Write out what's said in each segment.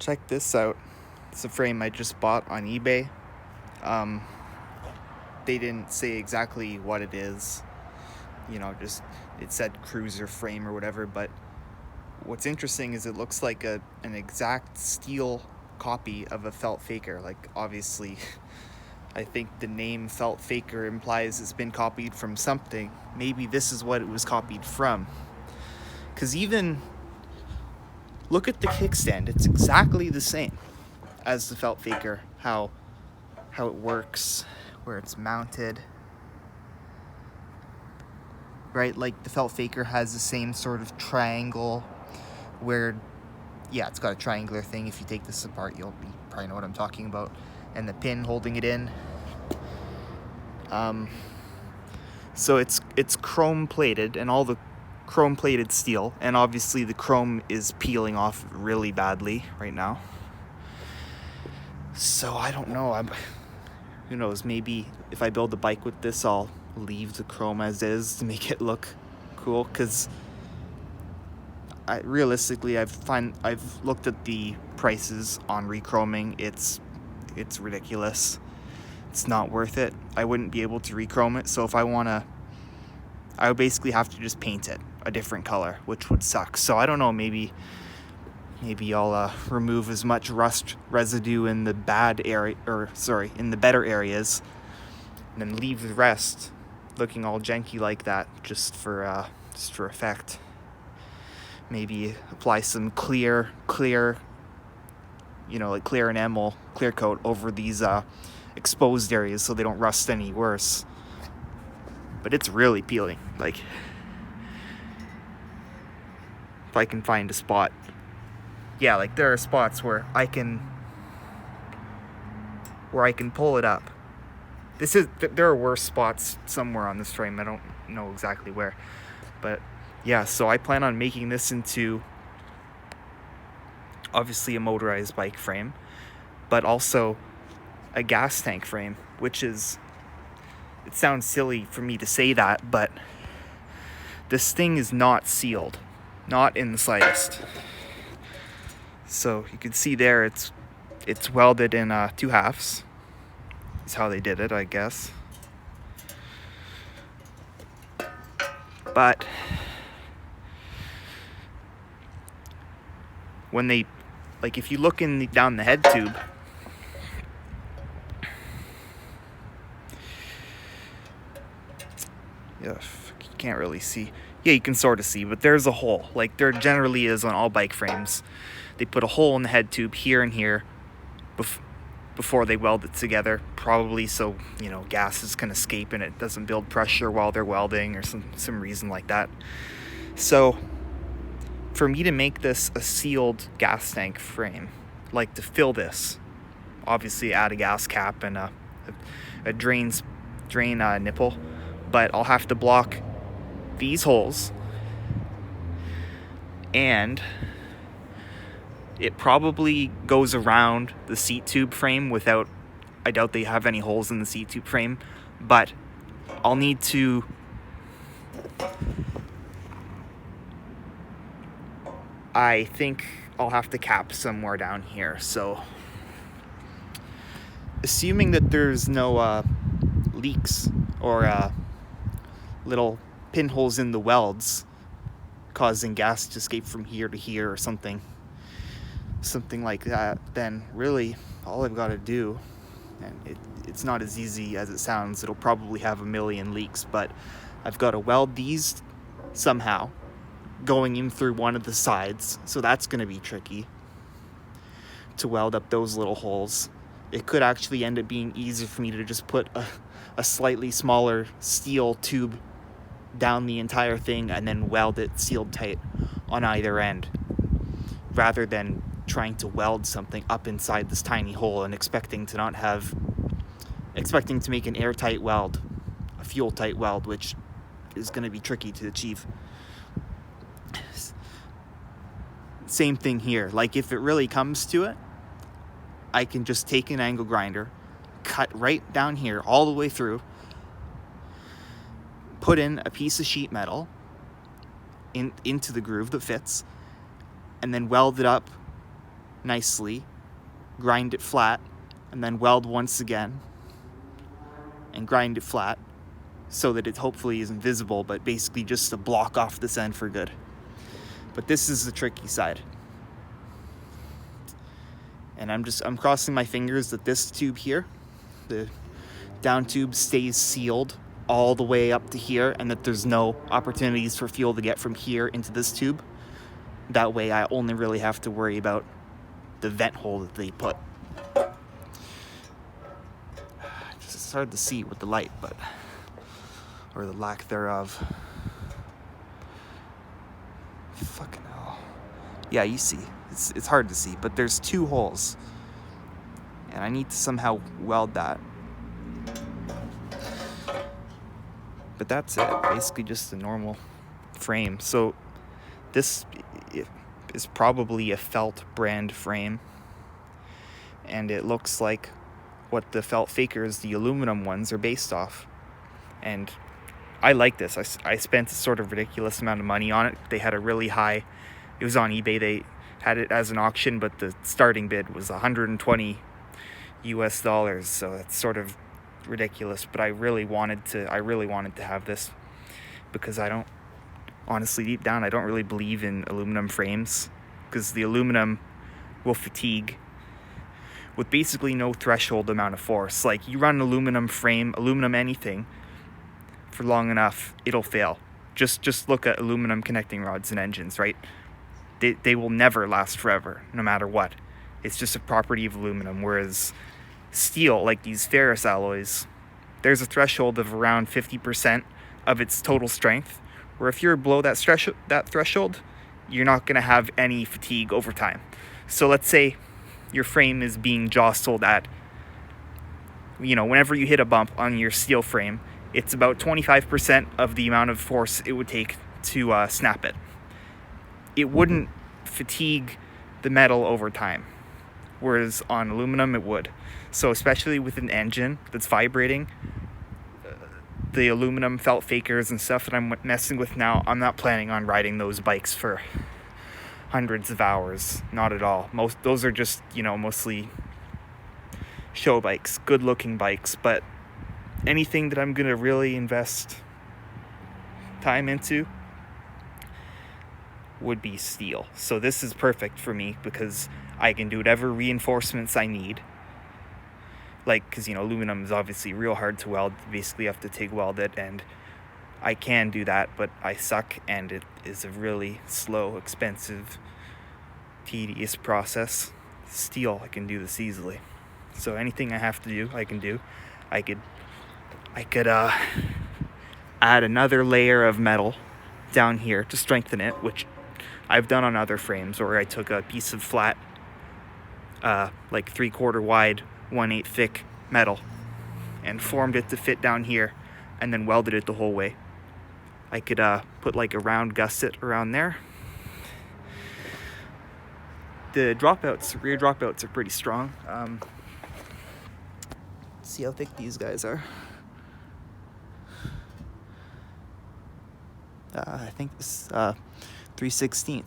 Check this out. It's a frame I just bought on eBay. Um, they didn't say exactly what it is. Just it said cruiser frame or whatever. But what's interesting is it looks like an exact steel copy of a felt faker. Like, obviously, I think the name felt faker implies it's been copied from something. Maybe this is what it was copied from. Because even look at the kickstand. It's exactly the same as the felt faker. How it works, where it's mounted. Right, like the felt faker has the same sort of triangle where, yeah, it's got a triangular thing. If you take this apart, you'll probably know what I'm talking about. And the pin holding it in. So it's chrome plated, and all the chrome plated steel, and obviously the chrome is peeling off really badly right now. So I don't know. Who knows? Maybe if I build a bike with this, I'll leave the chrome as is to make it look cool. Because realistically, I've looked at the prices on rechroming. It's ridiculous. It's not worth it. I wouldn't be able to rechrome it. So if I would basically have to just paint it a different color, which would suck. So I don't know. Maybe I'll remove as much rust residue in the in the better areas, and then leave the rest looking all janky like that, just for effect. Maybe apply some clear, like clear enamel, clear coat over these exposed areas so they don't rust any worse. But it's really peeling. Like, if I can find a spot. Yeah, like there are spots where I can pull it up. There are worse spots somewhere on this frame. I don't know exactly where. But yeah, so I plan on making this into obviously a motorized bike frame, but also a gas tank frame, which is, it sounds silly for me to say that, but this thing is not sealed. Not in the slightest. So you can see there, it's welded in 2 halves. Is how they did it, I guess. But when they, like, if you look down the head tube, yeah, you can't really see. Yeah, you can sort of see, but there's a hole. Like there generally is on all bike frames. They put a hole in the head tube here and here before they weld it together, probably so, gases can escape and it doesn't build pressure while they're welding, or some reason like that. So for me to make this a sealed gas tank frame, like to fill this, obviously add a gas cap and a drain nipple, but I'll have to block these holes, and it probably goes around the seat tube frame without, I doubt they have any holes in the seat tube frame, but I'll need to I think I'll have to cap somewhere down here. So assuming that there's no leaks or little pinholes in the welds causing gas to escape from here to here or something like that, then really all I've got to do, and it's not as easy as it sounds, it'll probably have a million leaks, but I've got to weld these somehow going in through one of the sides, so that's going to be tricky to weld up those little holes. It could actually end up being easier for me to just put a slightly smaller steel tube down the entire thing and then weld it sealed tight on either end, rather than trying to weld something up inside this tiny hole and expecting to make an airtight weld, a fuel tight weld, which is going to be tricky to achieve. Same thing here. Like, if it really comes to it, I can just take an angle grinder, cut right down here all the way through, put in a piece of sheet metal into the groove that fits, and then weld it up nicely, grind it flat, and then weld once again and grind it flat so that it hopefully isn't visible, but basically just to block off this end for good. But this is the tricky side. And I'm crossing my fingers that this tube here, the down tube, stays sealed all the way up to here, and that there's no opportunities for fuel to get from here into this tube. That way I only really have to worry about the vent hole that they put. It's hard to see with the light, or the lack thereof. Fucking hell. Yeah, you see. It's hard to see, but there's 2 holes. And I need to somehow weld that. But that's it. Basically just a normal frame. So this is probably a Felt brand frame. And it looks like what the Felt Fakers, the aluminum ones, are based off. And I like this. I spent a sort of ridiculous amount of money on it. They had a really high, it was on eBay, they had it as an auction, but the starting bid was $120 US, so that's sort of ridiculous. But I really wanted to have this, because honestly, deep down, I don't really believe in aluminum frames, because the aluminum will fatigue with basically no threshold amount of force. Like, you run an aluminum frame, aluminum anything, for long enough, it'll fail. Just look at aluminum connecting rods and engines, right? They will never last forever, no matter what. It's just a property of aluminum. Whereas steel, like these ferrous alloys, there's a threshold of around 50% of its total strength, where if you're below that threshold, you're not going to have any fatigue over time. So let's say your frame is being jostled at, whenever you hit a bump on your steel frame, it's about 25% of the amount of force it would take to snap it. It wouldn't fatigue the metal over time, whereas on aluminum it would. So especially with an engine that's vibrating, the aluminum Felt Fakers and stuff that I'm messing with now, I'm not planning on riding those bikes for hundreds of hours. Not at all. Those are just, mostly show bikes, good looking bikes. But anything that I'm going to really invest time into would be steel. So this is perfect for me, because I can do whatever reinforcements I need. Like, because, aluminum is obviously real hard to weld. You basically have to TIG weld it, and I can do that, but I suck, and it is a really slow, expensive, tedious process. Steel, I can do this easily. So anything I have to do, I can do. I could add another layer of metal down here to strengthen it, which I've done on other frames, where I took a piece of flat, like 3/4 wide, 1/8 thick metal, and formed it to fit down here, and then welded it the whole way. I could put like a round gusset around there. The rear dropouts are pretty strong. See how thick these guys are. I think this 3/16.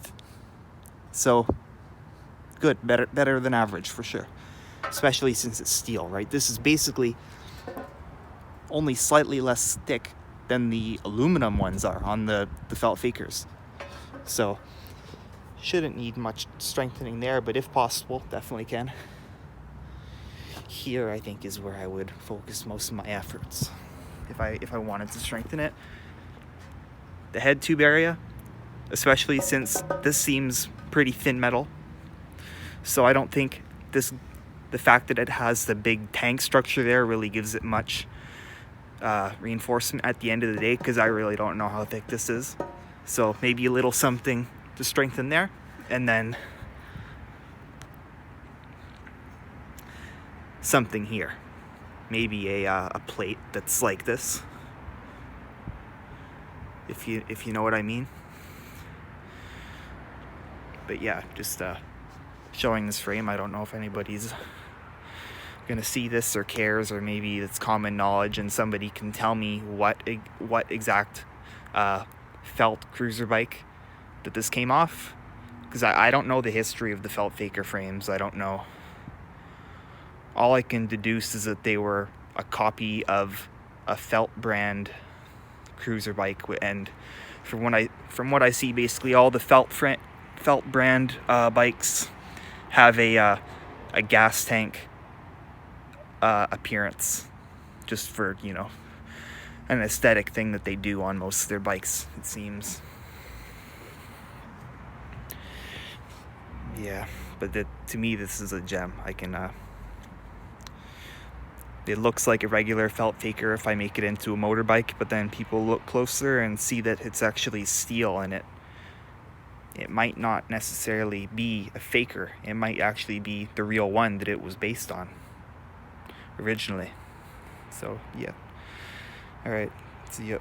So good, better than average for sure. Especially since it's steel, right? This is basically only slightly less thick than the aluminum ones are on the Felt Fakers. So shouldn't need much strengthening there, but if possible, definitely can. Here, I think, is where I would focus most of my efforts if I wanted to strengthen it. The head tube area, especially since this seems pretty thin metal. So I don't think the fact that it has the big tank structure there really gives it much reinforcement at the end of the day, because I really don't know how thick this is. So maybe a little something to strengthen there, and then something here. Maybe a plate that's like this, if you know what I mean. But yeah, just showing this frame. I don't know if anybody's gonna see this or cares, or maybe it's common knowledge and somebody can tell me what exact Felt cruiser bike that this came off, because I don't know the history of the felt faker frames. I don't know. All I can deduce is that they were a copy of a felt brand cruiser bike, and from what I see, basically all the felt brand bikes have a gas tank appearance, just for, you know, an aesthetic thing that they do on most of their bikes, it seems. Yeah, but to me, this is a gem. I can it looks like a regular felt faker if I make it into a motorbike, but then people look closer and see that it's actually steel, and it might not necessarily be a faker. It might actually be the real one that it was based on originally. So yeah. All right. See ya.